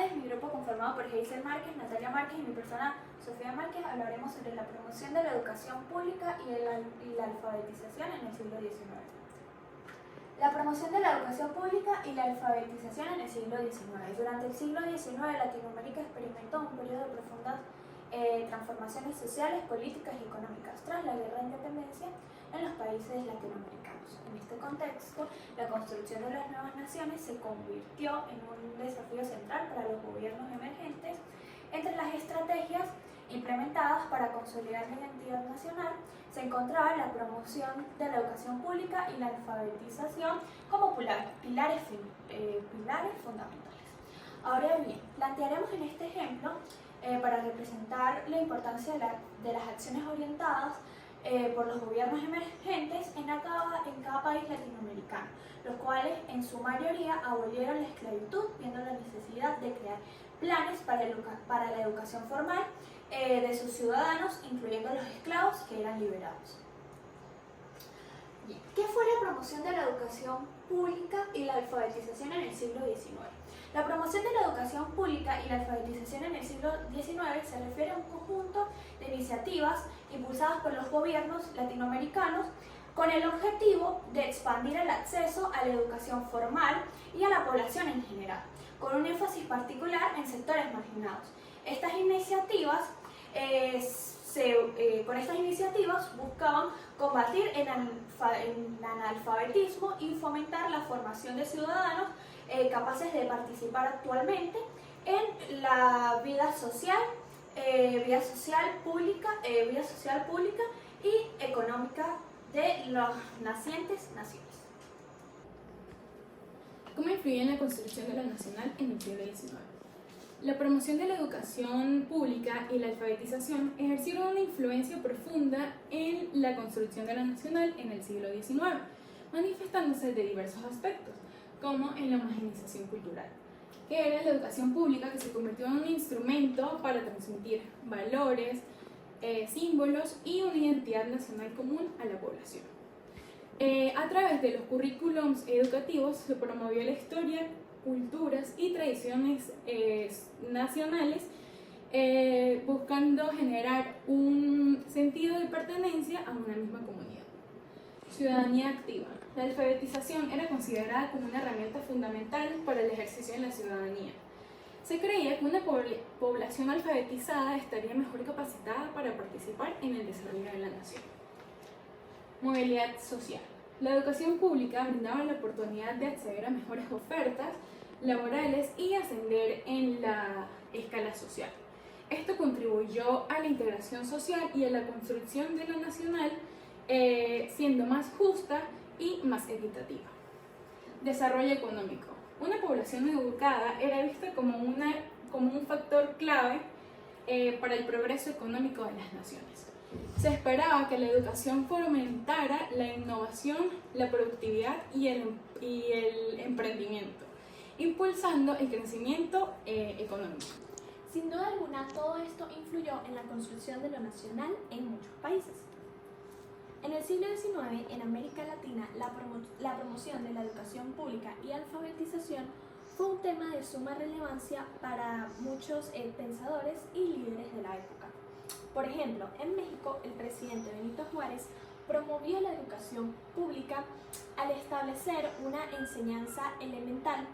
tardes, mi grupo conformado por Hazel Márquez, Natalia Márquez y mi persona Sofía Márquez hablaremos sobre la promoción de la educación pública y la alfabetización en el siglo XIX. La promoción de la educación pública y la alfabetización en el siglo XIX. Durante el siglo XIX, Latinoamérica experimentó un periodo de profundas transformaciones sociales, políticas y económicas tras la Guerra de Independencia en los países latinoamericanos. En este contexto, la construcción de las nuevas naciones se convirtió en un desafío central para los gobiernos emergentes. Entre las estrategias implementadas para consolidar la identidad nacional se encontraba la promoción de la educación pública y la alfabetización como pilares fundamentales. Ahora bien, plantearemos en este ejemplo para representar la importancia de las acciones orientadas por los gobiernos emergentes en cada país latinoamericano, los cuales en su mayoría abolieron la esclavitud, viendo la necesidad de crear planes para la educación formal de sus ciudadanos, incluyendo los esclavos que eran liberados. Bien, ¿qué fue la promoción de la educación pública y la alfabetización en el siglo XIX? La promoción de la educación pública y la alfabetización en el siglo XIX se refiere a un conjunto de iniciativas impulsadas por los gobiernos latinoamericanos con el objetivo de expandir el acceso a la educación formal y a la población en general, con un énfasis particular en sectores marginados. Estas iniciativas buscaban combatir el analfabetismo y fomentar la formación de ciudadanos capaces de participar actualmente en la vida social pública y económica de las nacientes naciones. ¿Cómo influye en la construcción de lo nacional en el siglo XIX? La promoción de la educación pública y la alfabetización ejercieron una influencia profunda en la construcción de lo nacional en el siglo XIX, manifestándose de diversos aspectos, como en la homogenización cultural, que era la educación pública que se convirtió en un instrumento para transmitir valores, símbolos y una identidad nacional común a la población. A través de los currículums educativos se promovió la historia, culturas y tradiciones nacionales, buscando generar un sentido de pertenencia a una misma comunidad. Ciudadanía activa. La alfabetización era considerada como una herramienta fundamental para el ejercicio de la ciudadanía. Se creía que una población alfabetizada estaría mejor capacitada para participar en el desarrollo de la nación. Movilidad social. La educación pública brindaba la oportunidad de acceder a mejores ofertas laborales y ascender en la escala social. Esto contribuyó a la integración social y a la construcción de lo nacional, siendo más justa y más equitativa. Desarrollo económico. Una población educada era vista como un factor clave para el progreso económico de las naciones. Se esperaba que la educación fomentara la innovación, la productividad y el emprendimiento, impulsando el crecimiento económico. Sin duda alguna, todo esto influyó en la construcción de lo nacional en muchos países. En el siglo XIX, en América Latina, la promoción de la educación pública y alfabetización fue un tema de suma relevancia para muchos pensadores y líderes de la época. Por ejemplo, en México, el presidente Benito Juárez promovió la educación pública al establecer una enseñanza elemental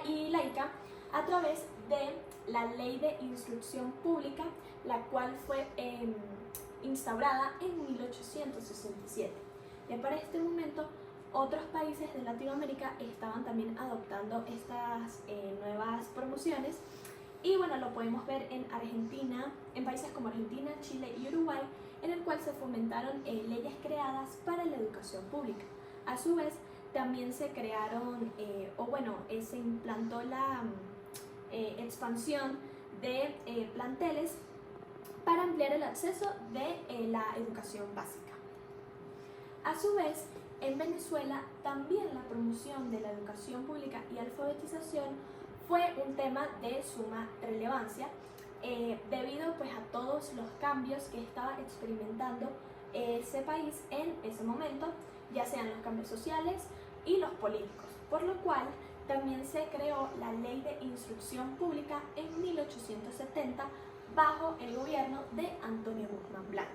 y laica a través de la Ley de Instrucción Pública, la cual fue instaurada en 1867. Ya para este momento, otros países de Latinoamérica estaban también adoptando estas nuevas promociones. Y bueno, lo podemos ver en Argentina, en países como Argentina, Chile y Uruguay, en el cual se fomentaron leyes creadas para la educación pública. A su vez, también se crearon, se implantó la expansión de planteles para ampliar el acceso de la educación básica. A su vez, en Venezuela, también la promoción de la educación pública y alfabetización fue un tema de suma relevancia debido pues, a todos los cambios que estaba experimentando ese país en ese momento, ya sean los cambios sociales y los políticos, por lo cual También se creó la Ley de Instrucción Pública en 1870 bajo el gobierno de Antonio Guzmán Blanco.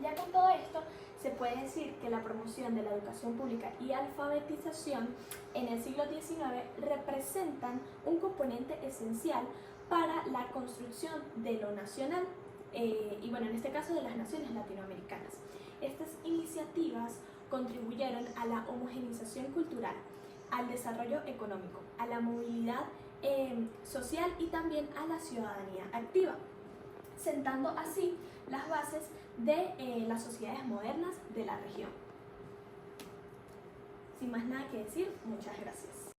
Ya con todo esto, se puede decir que la promoción de la educación pública y alfabetización en el siglo XIX representan un componente esencial para la construcción de lo nacional y bueno, en este caso de las naciones latinoamericanas. Estas iniciativas contribuyeron a la homogeneización cultural, al desarrollo económico, a la movilidad social y también a la ciudadanía activa, sentando así las bases de las sociedades modernas de la región. Sin más nada que decir, muchas gracias.